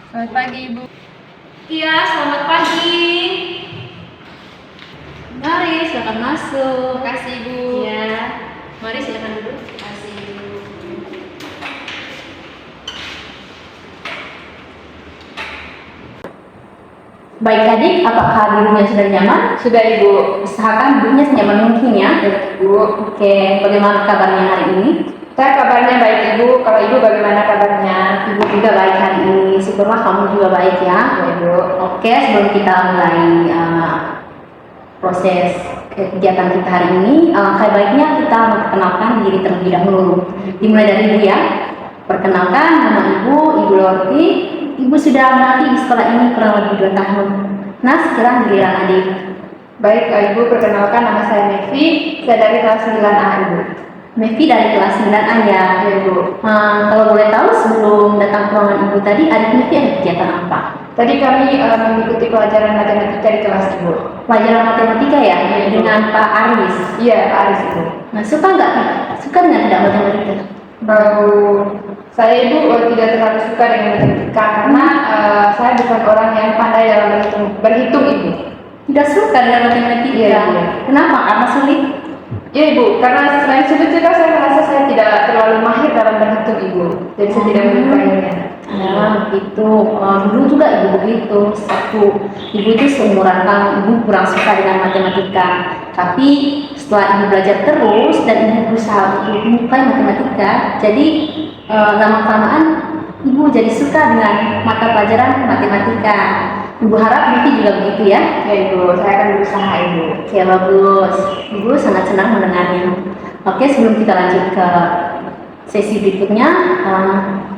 Selamat pagi, Ibu. Iya, selamat pagi. Mari, silakan masuk. Terima kasih, Ibu. Iya, mari silakan duduk. Terima kasih, Ibu. Baik adik, apakah duduknya sudah nyaman? Sudah, Ibu. Usahakan duduknya senyaman mungkin ya. Ibu. Oke, bagaimana kabarnya hari ini? Saya kabarnya baik, Ibu. Kalau Ibu bagaimana kabarnya? Ibu juga baik hari ini. Syukurlah kamu juga baik ya. Ya, Ibu. Oke, sebelum kita mulai proses kegiatan kita hari ini, kayak baiknya kita memperkenalkan diri terlebih dahulu. Dimulai dari Ibu ya. Perkenalkan, nama Ibu Lorti. Ibu sudah mengabdi di sekolah ini kurang lebih 2 tahun. Nah, sekarang giliran adik. Baik, Ibu. Perkenalkan, nama saya Mevi. Saya dari kelas 9A, Ibu. Mevi dari kelas 9A ya. Ya, Ibu. Kalau boleh tahu sebelum datang ke ruangan Ibu tadi, adik Mevi ada kegiatan apa? Tadi kami mengikuti pelajaran matematika di kelas, Ibu. Pelajaran matematika ya, dengan Pak Aris. Iya, Pak Aris, Ibu. Nah, suka nggak? Suka nggak tidak matematika? Saya, Ibu, tidak terlalu suka dengan matematika karena saya bukan orang yang pandai dalam berhitung, Ibu. Tidak suka dengan matematika? Iya. Kenapa? Karena sulit? Iya, Ibu, karena selain sulit juga saya merasa saya tidak terlalu mahir dalam berhitung, Ibu. Jadi saya tidak menyukainya. Nah, itu dulu juga Ibu begitu. Ibu itu seumuran kamu, Ibu kurang suka dengan matematika. Tapi setelah Ibu belajar terus dan Ibu berusaha untuk menyukai matematika, jadi lama-kelamaan Ibu jadi suka dengan mata pelajaran matematika. Ibu harap Vivi juga begitu ya? Ya, Ibu, saya akan berusaha, Ibu. Oke, bagus. Ibu sangat senang mendengarnya. Oke, sebelum kita lanjut ke sesi berikutnya,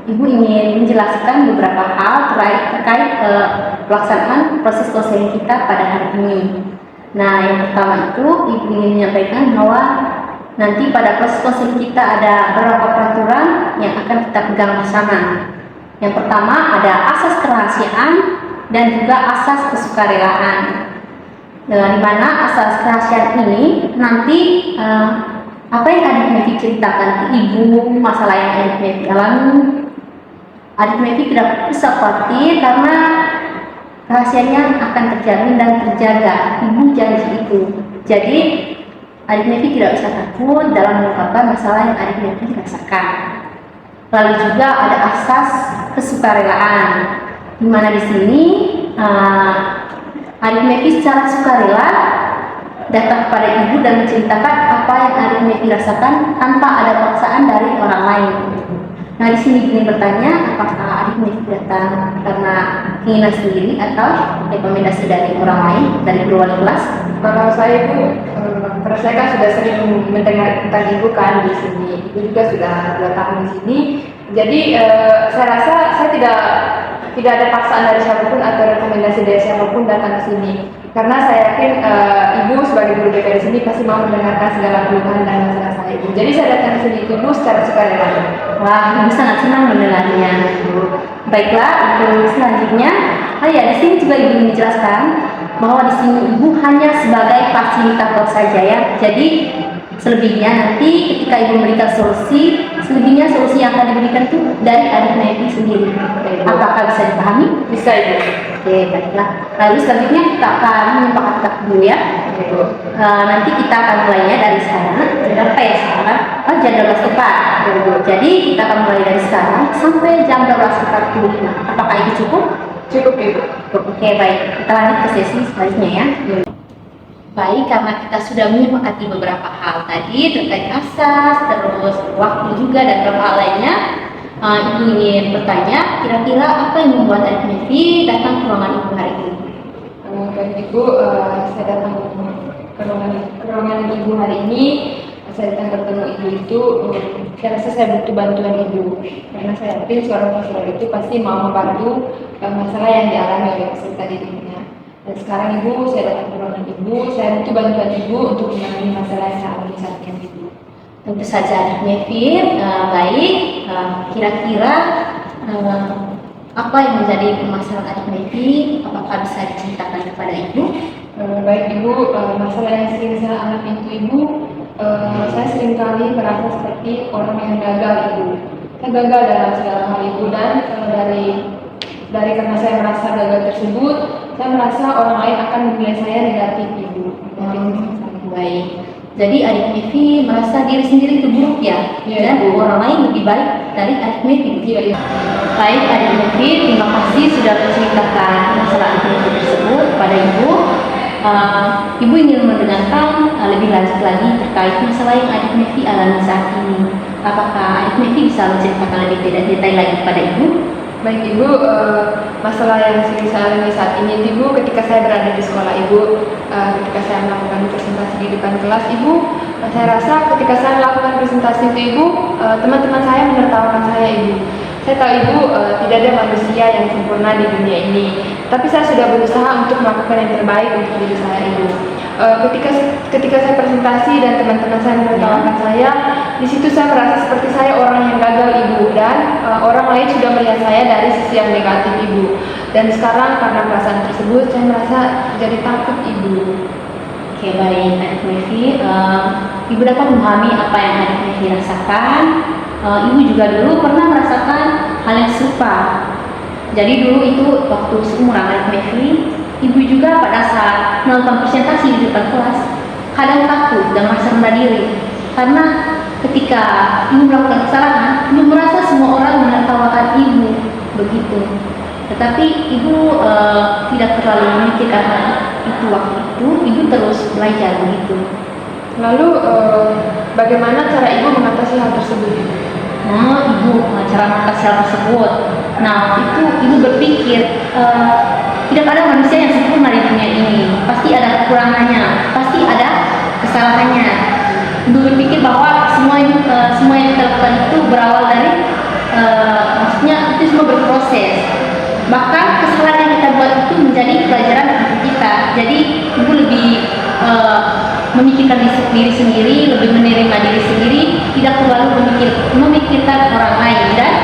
Ibu ingin menjelaskan beberapa hal terkait pelaksanaan proses konseling kita pada hari ini. Nah, yang pertama itu Ibu ingin menyampaikan bahwa nanti pada proses konseling kita ada beberapa peraturan yang akan kita pegang bersama. Yang pertama ada asas kerahasiaan dan juga asas kesukarelaan. Di mana asas kerahasiaan ini nanti apa yang adik Mevi ceritakan ke Ibu, masalah yang adik Mevi alami, adik Mevi tidak usah khawatir karena rahasianya akan terjamin dan terjaga. Ibu janji itu. Jadi adik Mevi tidak usah takut dalam mengungkapkan masalah yang adik Mevi rasakan. Lalu juga ada asas kesukarelaan, di mana di sini adik Mevi secara sukarela datang kepada Ibu dan menceritakan apa yang adik Mevi rasakan tanpa ada paksaan dari orang lain. Nah, di sini ingin bertanya, apakah adik Mevi datang karena keinginan sendiri atau rekomendasi dari orang lain, dari keluarga kelas? Kalau saya, Ibu, karena saya kan sudah sering mendengar tentang Ibu kan di sini. Ibu juga sudah 2 tahun di sini. Jadi saya rasa saya tidak ada paksaan dari siapapun atau rekomendasi dari siapapun datang ke sini. Karena saya yakin Ibu sebagai guru BK di sini pasti mau mendengarkan segala keluhan dan masalah saya, Ibu. Jadi saya datang ke sini itu, Ibu, secara sukarela. Wah, Ibu sangat senang mendengarnya, Ibu. Baiklah, untuk selanjutnya, ya di sini juga Ibu ingin menjelaskan bahwa di sini Ibu hanya sebagai fasilitator saja ya. Jadi selebihnya nanti ketika Ibu memberikan solusi, selebihnya solusi yang akan diberikan itu dari adik Mevi sendiri. Apakah bisa dipahami? Bisa, Ibu. Oke, baiklah. Lalu selanjutnya kita akan menyepakati dulu ya. Nanti kita akan mulainya dari sekarang. Berapa ya sekarang? Jam 12 tepat. Jadi kita akan mulai dari sekarang sampai jam 12.45. Apakah itu cukup? Cukup, Ibu. Oke, baik. Kita lanjut ke sesi selanjutnya ya. Baik, karena kita sudah menyepakati beberapa hal tadi terkait asas, terus waktu juga dan beberapa hal lainnya, Ibu ingin bertanya, kira-kira apa yang membuat adik Mevi datang ke ruangan Ibu hari ini? Baik, Ibu, saya datang ke ruangan Ibu hari ini. Saya datang bertemu Ibu itu, saya rasa saya butuh bantuan Ibu. Karena saya yakin seorang konselor itu pasti mau membantu masalah yang dialami oleh peserta didiknya. Dan sekarang, Ibu, saya datang ke ruangan Ibu, saya butuh bantuan Ibu untuk menangani masalah yang saya alami saat ini, Ibu. Tentu saja adik Mevi, baik. Kira-kira apa yang menjadi permasalahan adik Mevi? Apakah bisa diceritakan kepada Ibu? Baik, Ibu, masalah yang sering saya alami itu, Ibu, saya sering kali merasa seperti orang yang gagal, Ibu. Saya gagal dalam segala hal, Ibu, dan dari dari karena saya merasa gagal tersebut, saya merasa orang lain akan menilai saya negatif, Ibu. Baik. Jadi adik Mevi merasa diri sendiri itu buruk ya, Iya, dan Ibu. orang lain lebih baik dari adik Mevi. Iya, iya. Baik adik Mevi, terima kasih sudah menceritakan masalah adik Mevi tersebut kepada Ibu. Ibu ingin mendengarkan lebih lanjut lagi terkait masalah yang adik Mevi alami saat ini. Apakah adik Mevi bisa menceritakan lebih detail lagi kepada Ibu? Baik Ibu, masalah yang sering saya alami saat ini Ibu, ketika saya berada di sekolah Ibu, ketika saya melakukan presentasi di depan kelas Ibu, saya rasa ketika saya melakukan presentasi itu Ibu, teman-teman saya menertawakan saya Ibu. Saya tahu Ibu, tidak ada manusia yang sempurna di dunia ini, tapi saya sudah berusaha untuk melakukan yang terbaik untuk diri saya Ibu. Ketika saya presentasi dan teman-teman saya menertawakan saya, di situ saya merasa seperti saya orang yang gagal Ibu, dan orang lain sudah melihat saya dari sisi yang negatif Ibu. Dan sekarang karena perasaan tersebut saya merasa jadi takut Ibu. Oke, baik adik Mevi. Ibu dapat memahami apa yang adik Mevi rasakan. Ibu juga dulu pernah merasakan hal yang serupa. Jadi dulu itu waktu seumuran adik Mevi, Ibu juga pada saat melakukan presentasi di depan kelas kadang takut dan merasa rendah diri, karena ketika Ibu melakukan kesalahan, Ibu merasa semua orang menertawakan Ibu begitu. Tetapi Ibu tidak terlalu memikirkan hal itu waktu itu. Ibu terus belajar begitu. Lalu bagaimana cara Ibu mengatasi hal tersebut? Nah, Ibu cara mengatasi hal tersebut. Nah, itu Ibu berpikir tidak ada manusia yang sempurna di dunia ini. Pasti ada kekurangannya, pasti ada kesalahannya. Ibu berpikir bahwa semua yang kita lakukan itu berawal dari maksudnya itu semua berproses. Bahkan kesalahan yang kita buat itu menjadi pelajaran untuk kita. Jadi Ibu lebih memikirkan diri sendiri, lebih menerima diri sendiri, tidak terlalu memikirkan orang lain, dan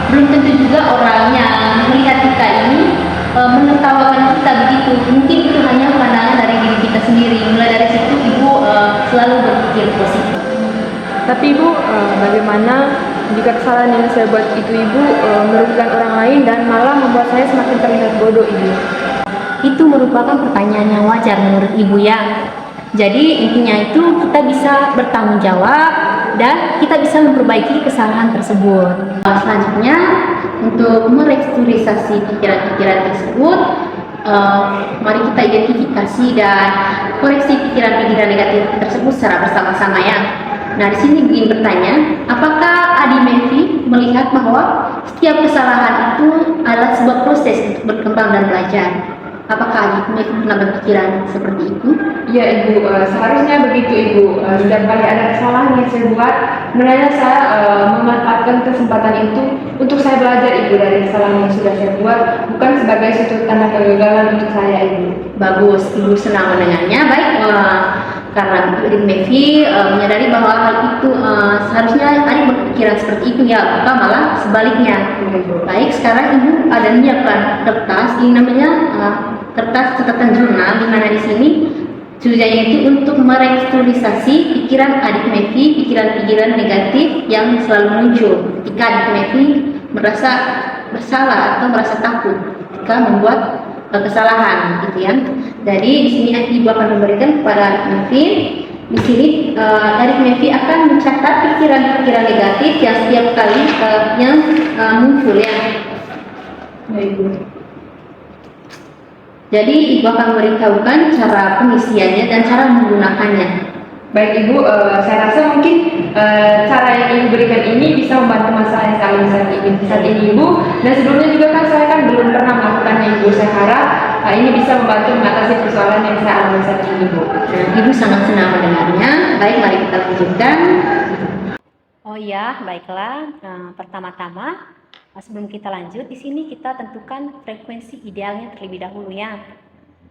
belum tentu juga orang yang melihat kita ini menertawakan kita begitu. Mungkin itu hanya pandangan dari diri kita sendiri. Mulai dari situ Ibu selalu berpikir positif. Tapi Ibu, bagaimana jika kesalahan yang saya buat itu Ibu merugikan orang lain dan malah membuat saya semakin terlihat bodoh Ibu? Itu merupakan pertanyaan yang wajar menurut Ibu ya. Jadi intinya itu kita bisa bertanggung jawab dan kita bisa memperbaiki kesalahan tersebut. Selanjutnya, untuk merestrukturisasi pikiran-pikiran tersebut, mari kita identifikasi dan koreksi pikiran-pikiran negatif tersebut secara bersama-sama ya. Nah, di sini ingin bertanya, apakah Adi Mevi melihat bahwa setiap kesalahan itu adalah sebuah proses untuk berkembang dan belajar? Apakah Adi Mevi pernah berpikiran seperti itu? Iya Ibu, seharusnya begitu Ibu. Setiap kali ada kesalahan yang saya buat, sebenarnya saya memanfaatkan kesempatan itu untuk saya belajar Ibu dari kesalahan yang sudah saya buat, bukan sebagai suatu tanda kegagalan untuk saya Ibu. Bagus, Ibu senang mendengarnya. Baik, karena Adi Mevi menyadari bahwa hal itu seharusnya Adi berpikiran seperti itu ya, bukan malah sebaliknya. Baik, sekarang Ibu ada menyiapkan kertas, ini namanya kertas catatan jurnal, di mana di sini tujuannya itu untuk merestrukturisasi pikiran adik Mevi, pikiran-pikiran negatif yang selalu muncul ketika adik Mevi merasa bersalah atau merasa takut ketika membuat kesalahan, gitu ya. Jadi di sini Ibu akan memberikan kepada adik Mevi. Di sini adik Mevi akan mencatat pikiran-pikiran negatif yang setiap kali yang muncul ya. Ibu. Jadi Ibu akan memberitahukan cara pengisiannya dan cara menggunakannya. Baik Ibu, saya rasa mungkin cara yang Ibu berikan ini bisa membantu masalah yang saya alami saat ini Ibu. Dan sebelumnya juga kan saya kan belum pernah melakukannya Ibu. Saya harap ini bisa membantu mengatasi persoalan yang saya alami saat ini Ibu. Ibu sangat senang mendengarnya. Baik, mari kita lanjutkan. Oh iya, baiklah. Pertama-tama, sebelum kita lanjut, di sini kita tentukan frekuensi idealnya terlebih dahulu ya,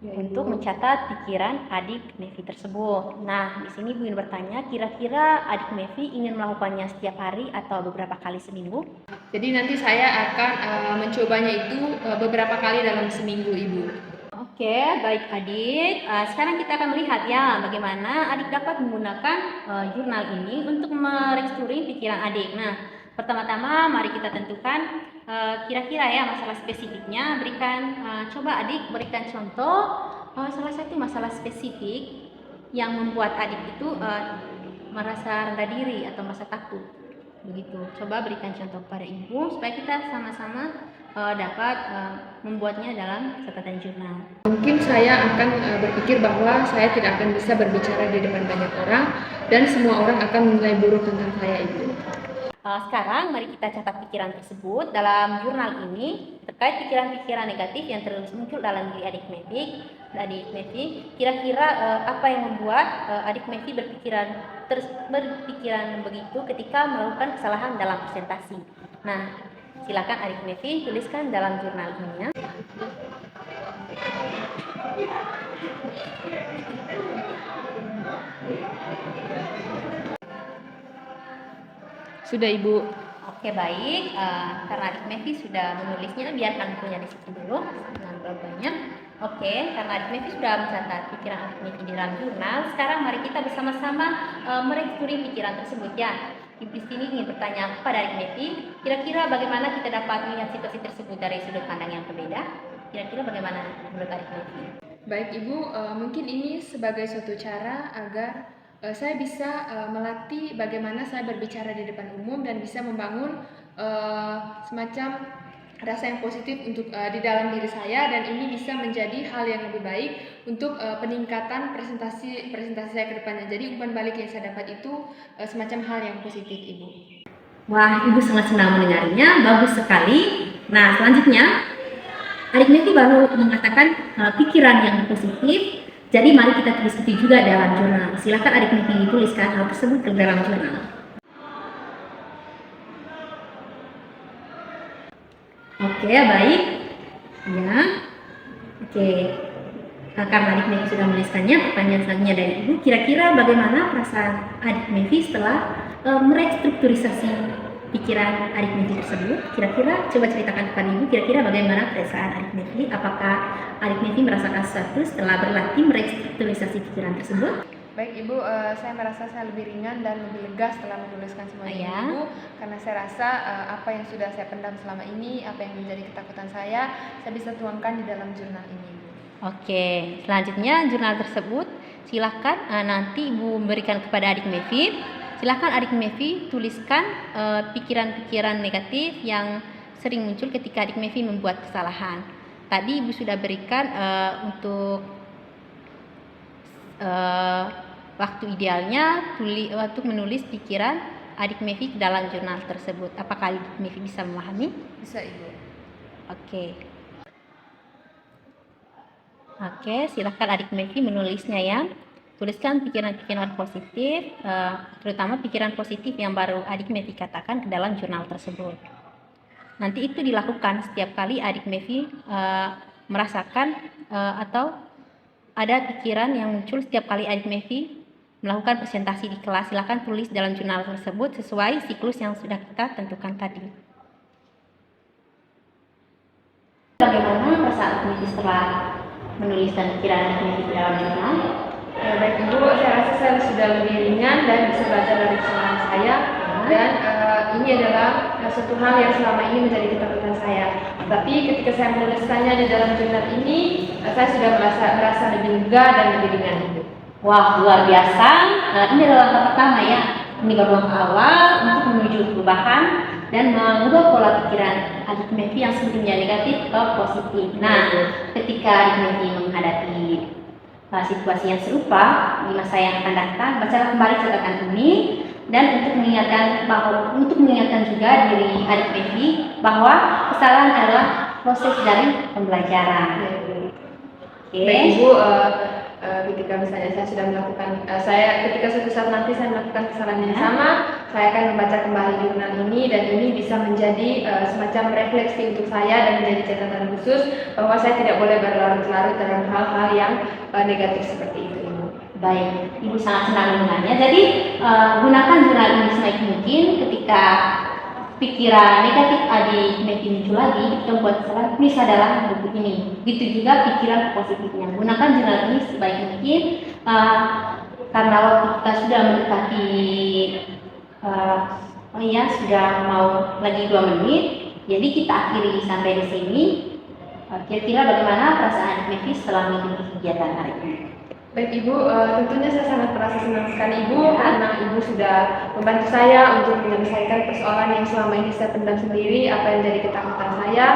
untuk mencatat pikiran adik Mevi tersebut. Nah, di sini Ibu ingin bertanya, kira-kira adik Mevi ingin melakukannya setiap hari atau beberapa kali seminggu? Jadi nanti saya akan mencobanya itu beberapa kali dalam seminggu Ibu. Oke, baik adik. Sekarang kita akan melihat ya bagaimana adik dapat menggunakan jurnal ini untuk merestrukturing pikiran adik. Nah, Pertama-tama mari kita tentukan kira-kira ya masalah spesifiknya. Coba adik berikan contoh salah satu masalah spesifik yang membuat adik itu merasa rendah diri atau merasa takut. Begitu. Coba berikan contoh kepada ibu supaya kita sama-sama dapat membuatnya dalam catatan jurnal. Mungkin saya akan berpikir bahwa saya tidak akan bisa berbicara di depan banyak orang dan semua orang akan menilai buruk tentang saya, Ibu. Sekarang mari kita catat pikiran tersebut dalam jurnal ini terkait pikiran-pikiran negatif yang terus muncul dalam diri adik Mevi. Kira-kira apa yang membuat adik Mevi berpikiran begitu ketika melakukan kesalahan dalam presentasi. Nah, silakan adik Mevi tuliskan dalam jurnal ini ya. Sudah, Ibu. Oke, baik. Karena adik Mevi sudah menulisnya, biarkan punya di situ dulu. Jangan terlalu banyak. Oke, karena adik Mevi sudah mencatat pikiran adik Mevi di dalam jurnal, sekarang mari kita bersama-sama mereksuri pikiran tersebut ya. Ibu di sini ingin bertanya kepada adik Mevi, kira-kira bagaimana kita dapat melihat situasi tersebut dari sudut pandang yang berbeda? Kira-kira bagaimana menurut adik Mevi? Baik, Ibu. Mungkin ini sebagai suatu cara agar saya bisa melatih bagaimana saya berbicara di depan umum dan bisa membangun semacam rasa yang positif untuk di dalam diri saya, dan ini bisa menjadi hal yang lebih baik untuk peningkatan presentasi saya ke depannya. Jadi umpan balik yang saya dapat itu semacam hal yang positif, Ibu. Wah, Ibu sangat senang mendengarnya, bagus sekali. Nah, selanjutnya adik Mevi baru mengatakan pikiran yang positif. Jadi mari kita tulis itu juga dalam jurnal. Silakan adik Mevi tuliskan hal tersebut ke dalam jurnal. Oke, baik. Ya. Oke. Karena adik Mevi sudah menuliskannya, pertanyaan selanjutnya dari Ibu, kira-kira bagaimana perasaan adik Mevi setelah merestrukturisasi pikiran adik Mevi tersebut? Kira-kira coba ceritakan kepada Ibu, kira-kira bagaimana perasaan adik Mevi? Apakah adik Mevi merasakan sesuatu setelah berlatih merestrukturisasi pikiran tersebut? Baik, Ibu, saya merasa saya lebih ringan dan lebih lega setelah menuliskan semuanya, Ibu, karena saya rasa apa yang sudah saya pendam selama ini, apa yang menjadi ketakutan saya bisa tuangkan di dalam jurnal ini, Ibu. Oke, selanjutnya jurnal tersebut silakan nanti Ibu berikan kepada adik Mevi. Silakan adik Mevi tuliskan pikiran-pikiran negatif yang sering muncul ketika adik Mevi membuat kesalahan. Tadi Ibu sudah berikan untuk waktu idealnya untuk menulis pikiran adik Mevi ke dalam jurnal tersebut. Apakah adik Mevi bisa memahami? Bisa, Ibu. Oke, silakan adik Mevi menulisnya ya. Tuliskan pikiran-pikiran positif, terutama pikiran positif yang baru adik Mevi katakan ke dalam jurnal tersebut. Nanti itu dilakukan setiap kali adik Mevi merasakan atau ada pikiran yang muncul setiap kali adik Mevi melakukan presentasi di kelas. Silakan tulis dalam jurnal tersebut sesuai siklus yang sudah kita tentukan tadi. Bagaimana perasaan Mevi setelah menuliskan pikiran adik Mevi di dalam jurnal? Baik, Ibu, saya rasa saya sudah lebih ringan dan bisa belajar dari kesalahan saya. Dan ini adalah suatu hal yang selama ini menjadi ketakutan saya. Tapi ketika saya menuliskannya di dalam jurnal ini, saya sudah merasa lebih lega dan lebih ringan, Ibu. Wah, luar biasa. Ini adalah langkah pertama ya. Ini baru langkah awal untuk menuju perubahan dan mengubah pola pikiran adik Mevi yang sebelumnya negatif ke positif. Nah, ketika adik Mevi menghadapi situasi yang serupa di masa yang akan datang, bacalah kembali catatan ini dan untuk mengingatkan juga diri adik Mevi bahwa kesalahan adalah proses dari pembelajaran. Baik, Ibu, ketika misalnya saya sudah melakukan ketika suatu saat nanti saya melakukan kesalahan yang sama, saya akan membaca kembali jurnal ini dan ini bisa menjadi semacam refleksi untuk saya dan menjadi catatan khusus bahwa saya tidak boleh berlarut-larut dalam hal-hal yang negatif seperti itu, Ibu. Baik, Ibu sangat senang mendengarnya. Jadi gunakan jurnal ini sebaik mungkin. Ketika pikiran negatif adik Mevi muncul lagi, kita buat kesalahan, tulis adalah buku ini. Begitu juga pikiran positifnya. Gunakan jurnal ini sebaik mungkin karena waktu kita sudah mendekati Oh iya, sudah mau lagi 2 menit. Jadi kita akhiri sampai di sini. Kira-kira bagaimana perasaan adik Mevi setelah mengikuti kegiatan hari ini? Baik Ibu, tentunya saya sangat merasa senang sekali Ibu karena Ibu sudah membantu saya untuk menyelesaikan persoalan yang selama ini saya pendam sendiri, apa yang jadi ketakutan saya.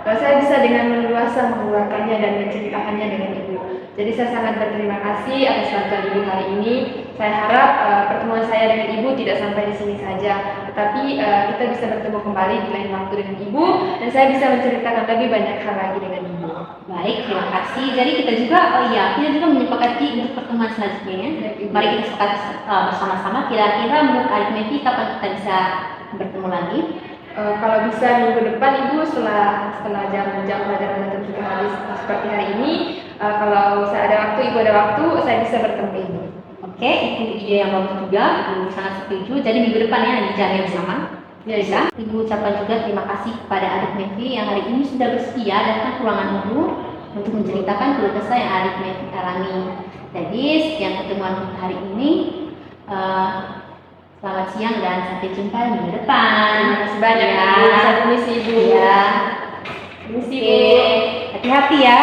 Saya bisa dengan leluasa mengeluarkannya dan menceritakannya dengan Ibu. Jadi saya sangat berterima kasih atas bantuan Ibu hari ini. Saya harap pertemuan saya dengan Ibu tidak sampai di sini saja, tetapi kita bisa bertemu kembali di lain waktu dengan Ibu dan saya bisa menceritakan lebih banyak hal lagi dengan Ibu. Baik, terima kasih. Jadi kita juga, kita juga menyepakati untuk pertemuan selanjutnya ya. Mari kita sepakati bersama-sama. Kira-kira menurut adik Mevi kapan kita bisa bertemu lagi? Kalau bisa minggu depan Ibu setelah jam pelajaran tetap juga habis seperti hari ini. Kalau saya ada waktu, Ibu ada waktu, saya bisa bertemu Ibu. Oke, itu ide yang bagus juga. Ibu sangat setuju. Jadi minggu depan ya di jam yang sama. Ya, bisa. Ibu ucapkan juga terima kasih kepada adik Mevi yang hari ini sudah bersedia datang ke ruangan Ibu untuk menceritakan keluh kesah yang adik Mevi alami. Jadi sekian pertemuan kita hari ini. Selamat siang dan sampai jumpa minggu depan. Terima kasih banyak ya. Ibu. Saya permisi Ibu. Ya. Permisi Oke. Ibu. Hati-hati ya.